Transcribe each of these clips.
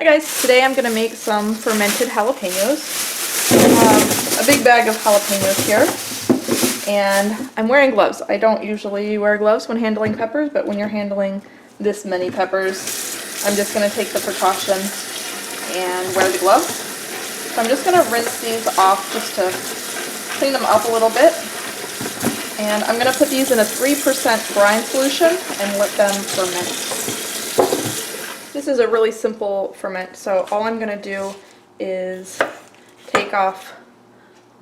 Hi guys, today I'm going to make some fermented jalapenos. I have a big bag of jalapenos here, and I'm wearing gloves. I don't usually wear gloves when handling peppers, but when you're handling this many peppers, I'm just going to take the precaution and wear the gloves. So I'm just going to rinse these off just to clean them up a little bit. And I'm going to put these in a 3% brine solution and let them ferment. This is a really simple ferment, so all I'm going to do is take off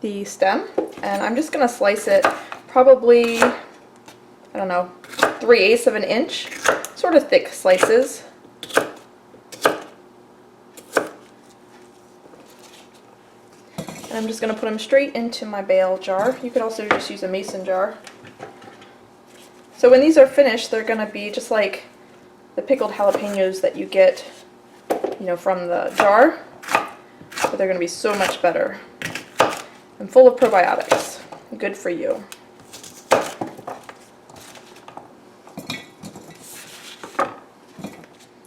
the stem, and I'm just going to slice it probably, I don't know, 3/8 of an inch, sort of thick slices. And I'm just going to put them straight into my bale jar. You could also just use a mason jar. So when these are finished, they're going to be just like the pickled jalapenos that you get, from the jar, but they're going to be so much better and full of probiotics. Good for you.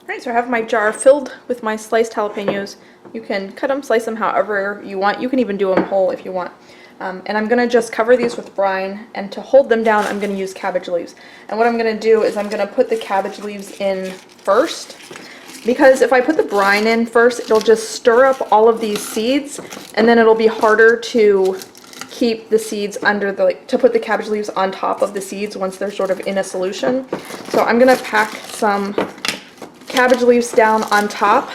Alright, so I have my jar filled with my sliced jalapenos. You can cut them, slice them however you want. You can even do them whole if you want. And I'm going to just cover these with brine, and to hold them down I'm going to use cabbage leaves. And what I'm going to do is I'm going to put the cabbage leaves in first, because if I put the brine in first, it'll just stir up all of these seeds, and then it'll be harder to keep the seeds under to put the cabbage leaves on top of the seeds once they're sort of in a solution. So I'm going to pack some cabbage leaves down on top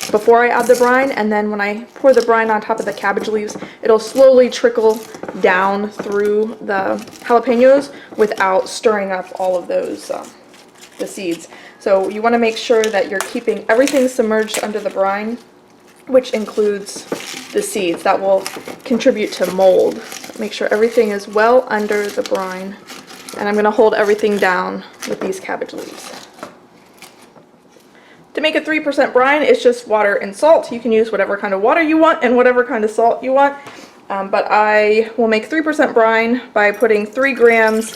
before I add the brine, and then when I pour the brine on top of the cabbage leaves, it'll slowly trickle down through the jalapenos without stirring up all of those the seeds. So you want to make sure that you're keeping everything submerged under the brine, which includes the seeds. That will contribute to mold. Make sure everything is well under the brine, and I'm going to hold everything down with these cabbage leaves. To make a 3% brine, it's just water and salt. You can use whatever kind of water you want and whatever kind of salt you want. But I will make 3% brine by putting 3 grams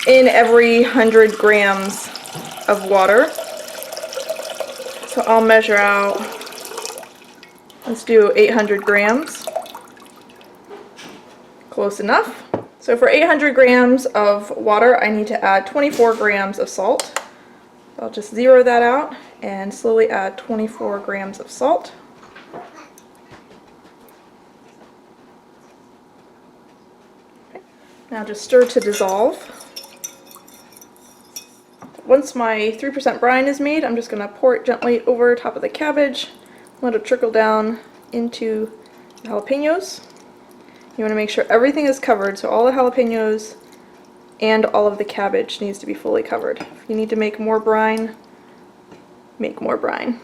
in every 100 grams of water. So I'll measure out, let's do 800 grams. Close enough. So for 800 grams of water, I need to add 24 grams of salt. I'll just zero that out and slowly add 24 grams of salt. Okay. Now just stir to dissolve. Once my 3% brine is made, I'm just going to pour it gently over top of the cabbage, let it trickle down into the jalapenos. You want to make sure everything is covered, so all the jalapenos and all of the cabbage needs to be fully covered. If you need to make more brine, make more brine.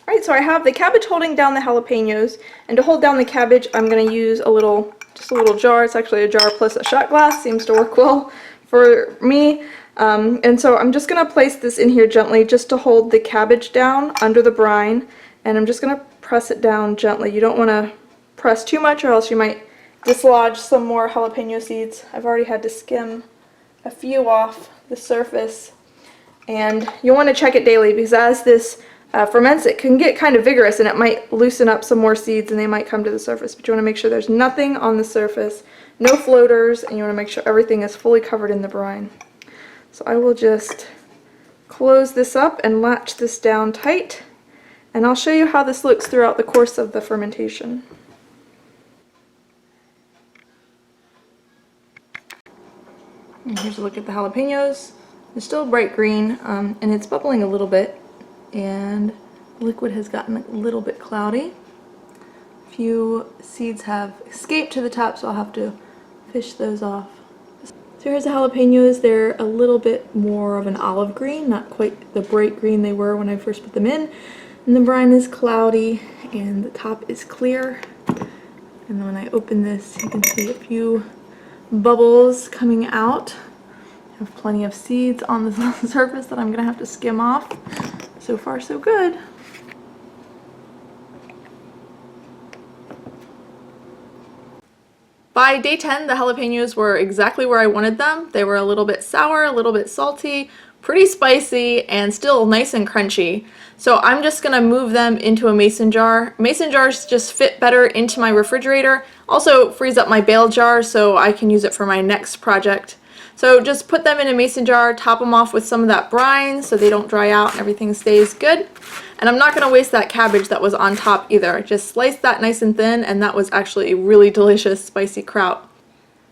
Alright, so I have the cabbage holding down the jalapenos, and to hold down the cabbage I'm going to use just a little jar. It's actually a jar plus a shot glass. Seems to work well for me. And so I'm just going to place this in here gently just to hold the cabbage down under the brine, and I'm just going to press it down gently. You don't want to press too much or else you might dislodge some more jalapeno seeds. I've already had to skim a few off the surface, and you'll want to check it daily, because as this ferments, it can get kind of vigorous and it might loosen up some more seeds and they might come to the surface. But you want to make sure there's nothing on the surface, no floaters, and you want to make sure everything is fully covered in the brine. So I will just close this up and latch this down tight, and I'll show you how this looks throughout the course of the fermentation. And here's a look at the jalapenos. They're still bright green, and it's bubbling a little bit, and the liquid has gotten a little bit cloudy. A few seeds have escaped to the top, so I'll have to fish those off. So here's the jalapenos. They're a little bit more of an olive green, not quite the bright green they were when I first put them in. And the brine is cloudy, and the top is clear. And then when I open this, you can see a few bubbles coming out. I have plenty of seeds on the surface that I'm going to have to skim off. So far, so good. By day 10, the jalapenos were exactly where I wanted them. They were a little bit sour, a little bit salty, pretty spicy and still nice and crunchy. So I'm just gonna move them into a mason jar. Mason jars just fit better into my refrigerator. Also frees up my bale jar so I can use it for my next project. So just put them in a mason jar, top them off with some of that brine so they don't dry out and everything stays good. And I'm not gonna waste that cabbage that was on top either. Just slice that nice and thin, and that was actually a really delicious spicy kraut.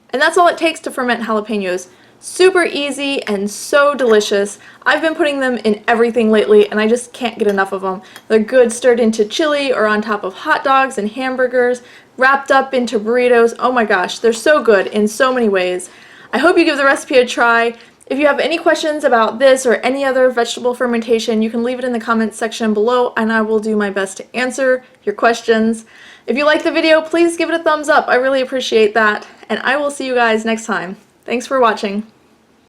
And that's all it takes to ferment jalapenos. Super easy and so delicious. I've been putting them in everything lately and I just can't get enough of them. They're good stirred into chili or on top of hot dogs and hamburgers, wrapped up into burritos. Oh my gosh, they're so good in so many ways. I hope you give the recipe a try. If you have any questions about this or any other vegetable fermentation, you can leave it in the comments section below and I will do my best to answer your questions. If you like the video, please give it a thumbs up. I really appreciate that. And I will see you guys next time. Thanks for watching.